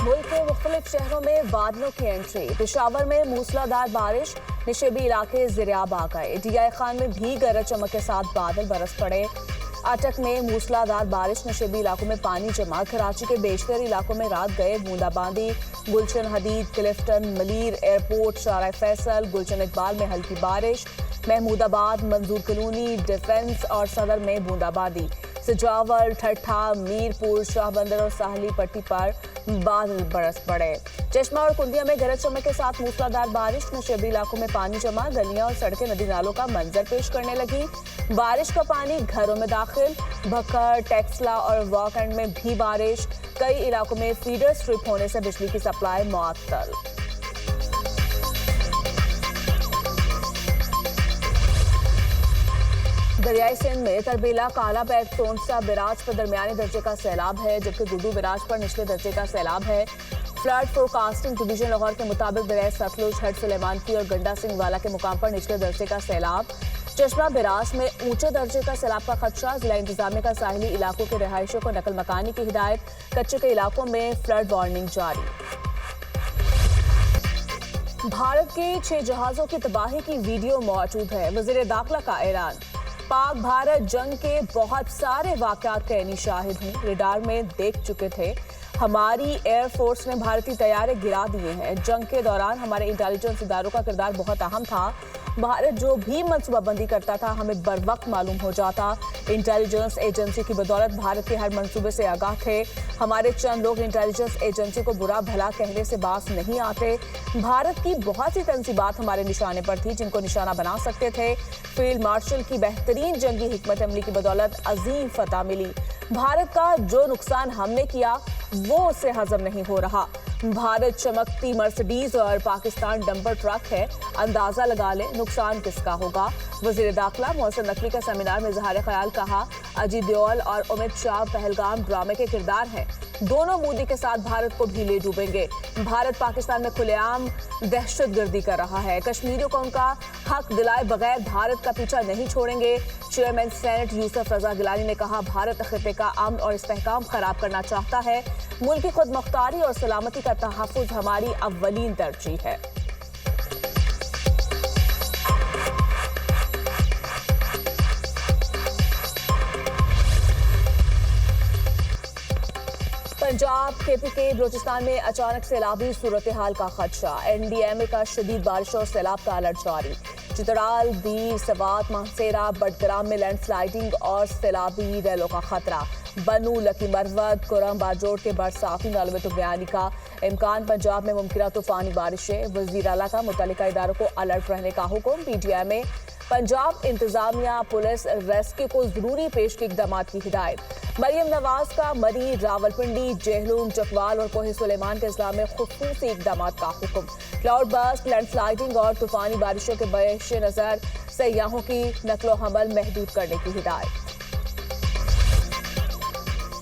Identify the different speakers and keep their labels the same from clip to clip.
Speaker 1: मुल्क के मुख्तलिफ शहरों में बादलों की एंट्री। पेशावर में मूसलाधार बारिश, निशेबी इलाके ज़ेरियाब आ गए। डीआई खान में भी गरज चमक के साथ बादल बरस पड़े। अटक में मूसलाधार बारिश, नशेबी इलाकों में पानी जमा। कराची के बेशतर इलाकों में रात गए बूंदाबांदी। गुलशन हदीद, क्लिफ्टन, मलीर एयरपोर्ट, शारा फैसल, गुलशन इकबाल में हल्की बारिश। महमूदाबाद, मंजूर कॉलोनी, डिफेंस और सदर में बूंदाबांदी। सजावल, ठट्ठा, मीरपुर, शाहबंदर और साहली पट्टी पर बादल बरस पड़े। चश्मा और कुंदिया में गरज चमक के साथ मूसलाधार बारिश, नशेबी इलाकों में पानी जमा। गलियां और सड़कें नदी नालों का मंजर पेश करने लगी। बारिश का पानी घरों में दाखिल। भक्कर, टेक्सला और वॉक एंड में भी बारिश। कई इलाकों में फीडर स्ट्रिप होने से बिजली की सप्लाई मुअत्तल। दरियाई सिंध में तरबेला, काला बैग, टोंसा, बिराज पर दरमियाने दर्जे का सैलाब है, जबकि गुड्डू बिराज पर निचले दर्जे का सैलाब है। फ्लड फोरकास्टिंग डिवीजन लाहौर के मुताबिक दरियाई सतलुज, हट सुलेमानकी और गंडा सिंह वाला के मुकाम पर निचले दर्जे का सैलाब। चश्मा बिराज में ऊंचे दर्जे का सैलाब का खदशा। जिला इंतजामिया का साहिली इलाकों के रहायशों को नकल मकानी की हिदायत। कच्चे के इलाकों में फ्लड वार्निंग जारी। भारत के 6 जहाजों की तबाही की वीडियो मौजूद है। वजीर दाखिला का ऐलान। पाक भारत जंग के बहुत सारे वाक़यात का यानी शाहिद हूँ, रेडार में देख चुके थे। हमारी एयरफोर्स ने भारतीय तैयारे गिरा दिए हैं। जंग के दौरान हमारे इंटेलिजेंस इदारों का किरदार बहुत अहम था। भारत जो भी मनसूबाबंदी करता था हमें बर वक्त मालूम हो जाता। इंटेलिजेंस एजेंसी की बदौलत भारत के हर मंसूबे से आगाह थे। हमारे चंद लोग इंटेलिजेंस एजेंसी को बुरा भला कहने से बाज नहीं आते। भारत की बहुत सी तंसीबात हमारे निशाने पर थी जिनको निशाना बना सकते थे। फील्ड मार्शल की बेहतरीन जंगी हिकमत अमली की बदौलत अजीम फतह मिली। भारत का जो नुकसान हमने किया वो उससे हजम नहीं हो रहा। भारत चमकती मर्सिडीज और पाकिस्तान डंपर ट्रक है, अंदाजा लगा ले नुकसान किसका होगा। वजीर दाखिला मोहसिन नकवी का सेमिनार में इजहार ख्याल। कहा, अजीत डोवाल और अमित शाह पहलगाम ड्रामे के किरदार हैं। दोनों मोदी के साथ भारत को भी ले डूबेंगे। भारत पाकिस्तान में खुलेआम दहशतगर्दी कर रहा है। कश्मीरियों को उनका हक दिलाए बगैर भारत का पीछा नहीं छोड़ेंगे। चेयरमैन सेनेट यूसुफ रजा गिलानी ने कहा, भारत खिते का अमन और इस्तेहकाम खराब करना चाहता है। मुल्क की खुद मुख्तारी और सलामती का तहफ़्फ़ुज़ हमारी अव्वलीन तरजीह है। पंजाब, केपीके, बलोचिस्तान में अचानक सैलाबी सूरत हाल का खदशा। एनडीएमए का शदीद बारिश और सैलाब का अलर्ट जारी। चितराल, बीर, सवात, मानसेरा, बडग्राम में लैंडस्लाइडिंग और सैलाबी रैलों का खतरा। बनू, लकी मरवत, कुरम, बाजोड़ के बरसाती नालों में तुगयानी का इम्कान। पंजाब में मुमकिन तूफानी बारिशें। वज़ीर आला का मुतल्लिका इदारों को अलर्ट रहने का हुक्म। पीटीआई में पंजाब इंतजामिया, पुलिस, रेस्क्यू को जरूरी पेशगी इक़दाम की हिदायत। मरियम नवाज का मरी, रावलपिंडी, जेहलूम, चकवाल और कोहे सुलेमान के अजला में खुसूसी इक़दाम का हुक्म। क्लाउड बर्स्ट, लैंडस्लाइडिंग और तूफानी बारिशों के पेश नज़र सयाहों की नकलो हमल महदूद करने की हिदायत।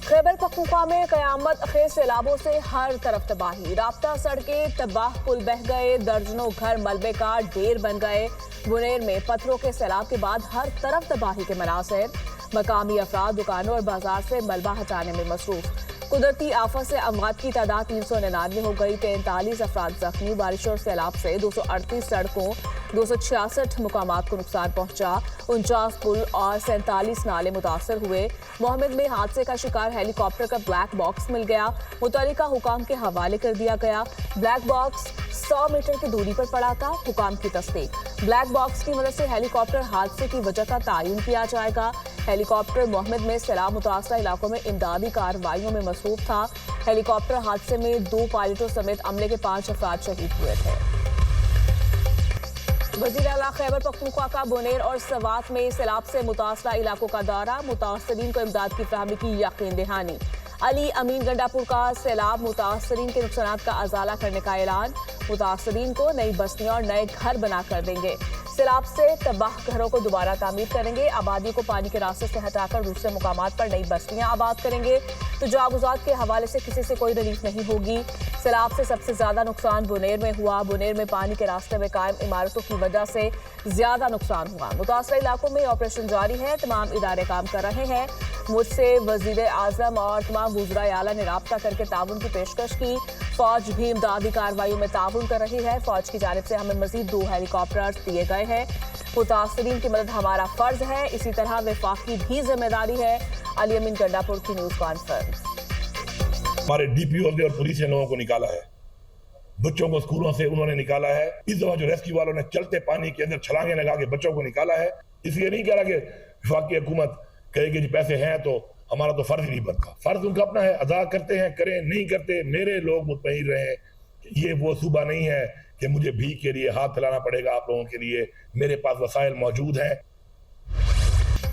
Speaker 1: खैबर पख्तूनख्वा में कयामत खेज सैलाबों से हर तरफ तबाही। राब्ता सड़कें तबाह, पुल बह गए, दर्जनों घर मलबे का ढेर बन गए। बुनेर में पत्थरों के सैलाब के बाद हर तरफ तबाही के मनाज़िर। मकामी अफराद दुकानों और बाजार से मलबा हटाने में मसरूफ। कुदरती आफत से अमवात की तादाद 399 हो गई। 43 अफराद जख्मी। बारिश और सैलाब से 238 सड़कों, 266 मुकामात को नुकसान पहुंचा। 49 पुल और 47 नाले मुतासर हुए। मोहम्मद में हादसे का शिकार हेलीकॉप्टर का ब्लैक बॉक्स मिल गया। मुतल्लिका हुकाम के हवाले कर दिया गया। ब्लैक बॉक्स 100 मीटर की दूरी पर पड़ा था। हुकाम की तस्दीक। ब्लैक बॉक्स की मदद से हेलीकॉप्टर हादसे की वजह का तयन किया जाएगा। हेलीकॉप्टर मोहम्मद में सैलाब मुतासरा इलाकों में इमदादी कार्रवाइयों में मसरूफ था। हेलीकॉप्टर हादसे में 2 पायलटों समेत अमले के 5 अफराद शहीद हुए थे। वज़ीर आला खैबर पख्तूनख्वा का बुनेर और सवात में सैलाब से मुतासरा इलाकों का दौरा। मुतासरीन को इमदाद की फराहमी की यकीन दहानी। अली अमीन गंडापुर का सैलाब मुतासरीन के नुकसानात का अजाला करने का ऐलान। मुतासरीन को नई बस्तियां और नए घर बना कर देंगे। सैलाब से तबाह घरों को दोबारा तामीर करेंगे। आबादी को पानी के रास्ते से हटाकर दूसरे मुकामात पर नई बस्तियां आबाद करेंगे। तजावुजात के हवाले से किसी से कोई रिलीफ नहीं होगी। सैलाब से सबसे ज्यादा नुकसान बुनेर में हुआ। बुनेर में पानी के रास्ते में कायम इमारतों की वजह से ज्यादा नुकसान हुआ। मुतासरा इलाकों में ऑपरेशन जारी है। तमाम इदारे काम कर रहे हैं। मुझसे वजीर आजम और तमाम वज़राए आला ने राब्ता करके ताउन की पेशकश की। फौज भी इमदादी कार्रवाइयों में ताउन कर रही है। फौज की जानिब से हमें मजीद 2 हेलीकॉप्टर्स दिए गए हैं। मुतासरीन की मदद हमारा फर्ज है, इसी तरह वफाकी भी जिम्मेदारी है। अली अमीन गंडापुर की न्यूज कॉन्फ्रेंस।
Speaker 2: हमारे डीपीओ और पुलिस ने लोगों को निकाला है, बच्चों को स्कूलों से उन्होंने निकाला है। इस दफा जो रेस्क्यू वालों ने चलते पानी के अंदर छलांगे लगा के बच्चों को निकाला है। इसलिए नहीं कह रहा कि वफाकी हुकूमत कहेगी जी पैसे हैं तो हमारा तो फर्ज नहीं बनता। फर्ज उनका अपना है, अदा करते हैं, करें, नहीं करते मेरे लोग मुतमईन रहे। ये वो सूबा नहीं है कि मुझे भीख के लिए हाथ फैलाना पड़ेगा आप लोगों के लिए। मेरे पास वसाइल मौजूद हैं।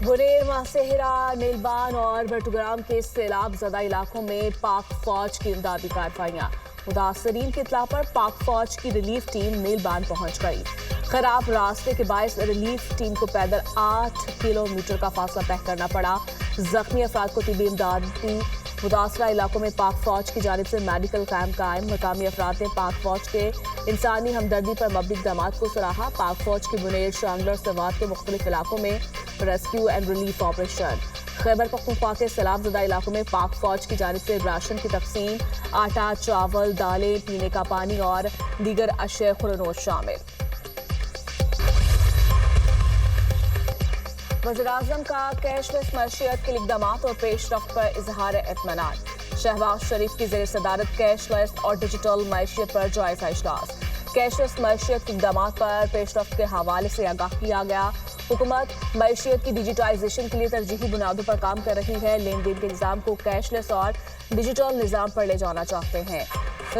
Speaker 1: गुरेर, मासेहरा, नीलबान और बटुग्राम के सैलाब ज़दा इलाकों में पाक फौज की इमदादी कार्रवाइयाँ। मुतासरीन की इत्तला पर पाक फौज की रिलीफ टीम नीलबान पहुंच गई। खराब रास्ते के बायस रिलीफ टीम को पैदल 8 किलोमीटर का फासला तय करना पड़ा। जख्मी अफराद को तिबी इमदाद दी। मुतासरा इलाकों में पाक फौज की जानिब से मेडिकल कैंप कायम। मकामी अफराद ने पाक फौज के इंसानी हमदर्दी पर मबनी इक़दामात को सराहा। पाक फौज की बुनेर, शांगलर, सवात के मुख्तलिफ इलाकों में rescue and relief operation. Khyber Pakhtunkhwa के सैलाब ज़दा इलाकों में पाक फौज की जानिब से राशन की तकसीम। आटा, चावल, दालें, पीने का पानी और दीगर अशय खुरनोश शामिल। वज़ीर-ए-आज़म का कैशलेस मईशियत के इक़दामात और पेशरफ्त पर इजहार इत्मीनान। शहबाज शरीफ की ज़ेर सदारत कैशलेस और डिजिटल मईशियत पर जायज़ा इजलास। कैशलेस मईशियत के इक़दामात पर पेशरफ्त के हवाले से आगाह किया गया। हुकूमत मईशियत की डिजिटाइजेशन के लिए तरजीही बुनियादों पर काम कर रही है। लेन देन के निज़ाम को कैशलेस और डिजिटल निज़ाम पर ले जाना चाहते हैं।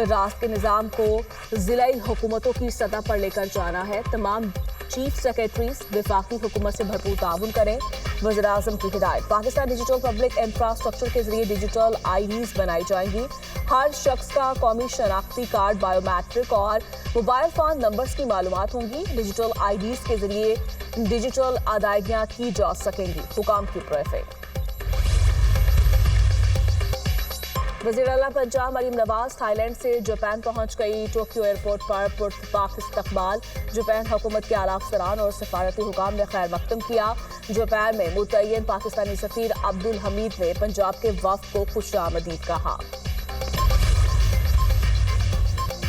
Speaker 1: रास्त के निज़ाम को ज़िलाई हुकूमतों की सतह पर लेकर जाना है। तमाम चीफ सेक्रेटरीज वफाकी हुकूमत से भरपूर ताउन करें। वज़ीर-ए-आज़म की हिदायत। पाकिस्तान डिजिटल पब्लिक इंफ्रास्ट्रक्चर के जरिए डिजिटल IDs बनाई जाएंगी। हर शख्स का कौमी शनाख्ती कार्ड, बायोमेट्रिक और मोबाइल फ़ोन नंबर्स की मालूमात होंगी। डिजिटल IDs के जरिए डिजिटल अदायगियाँ की जा सकेंगी। हुकाम की ब्रीफिंग। वज़ीर आला पंजाब मरीम नवाज थाईलैंड से जापान पहुंच गई। टोक्यो एयरपोर्ट पर पुरतपाक इस्तकबाल। जापान हुकूमत के आला अफसरान और सफारती हुकाम ने खैर मकदम किया। जापान में मुतय्यन पाकिस्तानी सफीर अब्दुल हमीद ने पंजाब के वफ़द को खुशामदीद कहा।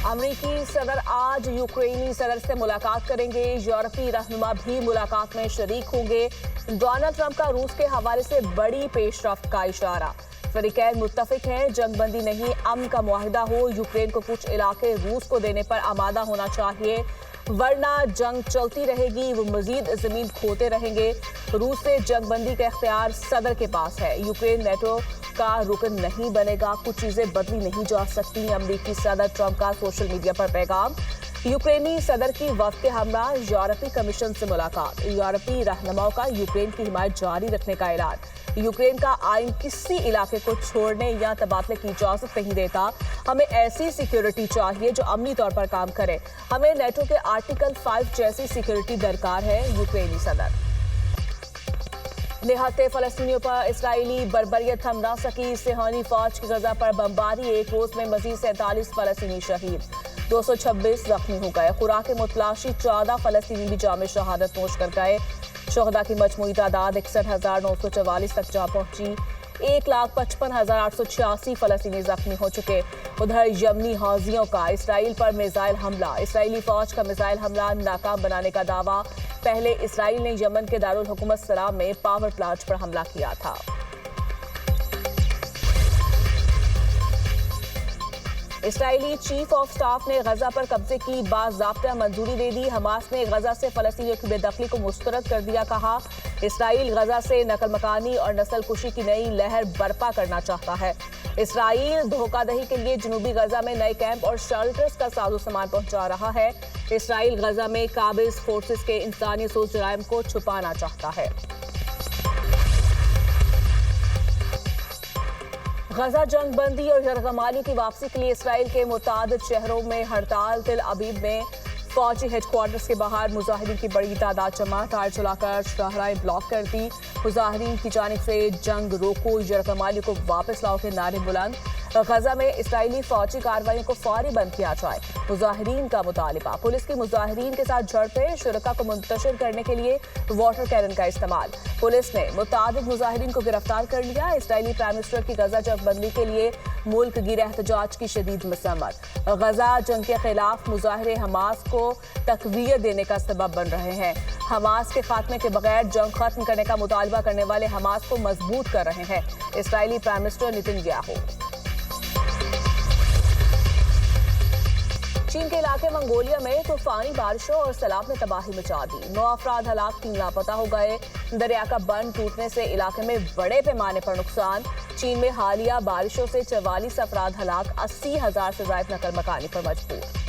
Speaker 1: अमरीकी सदर आज यूक्रेनी सदर से मुलाकात करेंगे। यूरोपीय रहनुमा भी मुलाकात में शरीक होंगे। डोनाल्ड ट्रंप का रूस के हवाले से बड़ी पेशरफ्त का इशारा। फरीकैन मुत्तफिक हैं, जंग बंदी नहीं, अमन का मुआहिदा हो। यूक्रेन को कुछ इलाके रूस को देने पर आमादा होना चाहिए, वरना जंग चलती रहेगी, वो मजीद जमीन खोते रहेंगे। रूस से जंग बंदी का इख्तियार सदर के पास है। यूक्रेन नेटो का रुकन नहीं बनेगा, कुछ चीजें बदली नहीं जा सकती। अमरीकी सदर ट्रंप का सोशल मीडिया पर पैगाम। यूक्रेनी सदर की वफ़द के हमरा यूरोपीय कमीशन से मुलाकात। यूरोपीय रहनुमाओं का यूक्रेन की हिमायत जारी रखने का ऐलान। यूक्रेन का आइन किसी इलाके को छोड़ने या तबादले की इजाजत नहीं देता। हमें ऐसी सिक्योरिटी चाहिए जो अमनी तौर पर काम करे। हमें नेटो के आर्टिकल 5 जैसी सिक्योरिटी दरकार है। यूक्रेनी सदर। निहत्ते फ़लस्तीनियों पर इसराइली बर्बरियत थम न सकी। सिहानी फौज की गजा पर बमबारी। एक रोज में मजीद 47 फ़लस्तीनी शहीद, 226 जख्मी हो गए। खुराक मुतलाशी 14 फ़लस्तीनी भी जाम शहादत नोश कर गए। शहदा की मजमूई तादाद 61,944 तक जा पहुंची। 1,55,886 फ़लस्तीनी जख्मी हो चुके। उधर यमनी हौजियों का इसराइल पर मिसाइल हमला। इसराइली फौज का मिसाइल हमला नाकाम बनाने का दावा। पहले इसराइल ने यमन के दारुल हुकूमत सना में पावर प्लांट पर हमला किया था। इसराइली चीफ ऑफ स्टाफ ने गजा पर कब्जे की बाज़ाब्ता मंजूरी दे दी। हमास ने गजा से फ़लस्तीनियों की बेदखली को मुस्तरद कर दिया। कहा, इसराइल गजा से नकल मकानी और नस्ल कुशी की नई लहर बर्पा करना चाहता है। इसराइल धोखाधड़ी के लिए जनूबी गजा में नए कैंप और शेल्टर्स का साजो सामान पहुंचा रहा है। इसराइल गजा में काबिज फोर्सेस के इंसानी सोच जराइम को छुपाना चाहता है। गजा जंग बंदी और यरगमाली की वापसी के लिए इसराइल के मुतादिद शहरों में हड़ताल। तिल अबीब में फौजी हेडक्वार्टर्स के बाहर मुजाहिरीन की बड़ी तादाद जमा। टायर चलाकर शाहराहें ब्लॉक कर दी। मुजाहिरीन की जानिब से जंग रोको, यरगमाली को वापस लाओ के नारे बुलंद। गजा में इसराइली फौजी कार्रवाई को फौरी बंद किया जाए, मुजाहिरीन का मुतालिबा। पुलिस की मुजाहिरीन के साथ झड़पें, शुरका को मुंतशिर करने के लिए वाटर कैनन का इस्तेमाल। पुलिस ने मुतादिद मुजाहिरीन को गिरफ्तार कर लिया। इसराइली प्राइम मिनिस्टर की गजा जंगबंदी के लिए मुल्क गिर एहतजाज की शदीद मसम्मत। गजा जंग के खिलाफ मुजाहिरे हमास को तकवीत देने का सबब बन रहे हैं। हमास के खात्मे के बगैर जंग खत्म करने का मुतालबा करने वाले हमास को मजबूत कर रहे हैं इसराइली प्राइम मिनिस्टर नेतन्याहू। चीन के इलाके मंगोलिया में तूफानी बारिशों और सैलाब ने तबाही मचा दी। 9 अफराद हलाक, 3 लापता हो गए। दरिया का बंद टूटने से इलाके में बड़े पैमाने पर नुकसान। चीन में हालिया बारिशों से 44 अफराद हलाक, 80,000 से ज्यादा नकल मकानी पर मजबूर।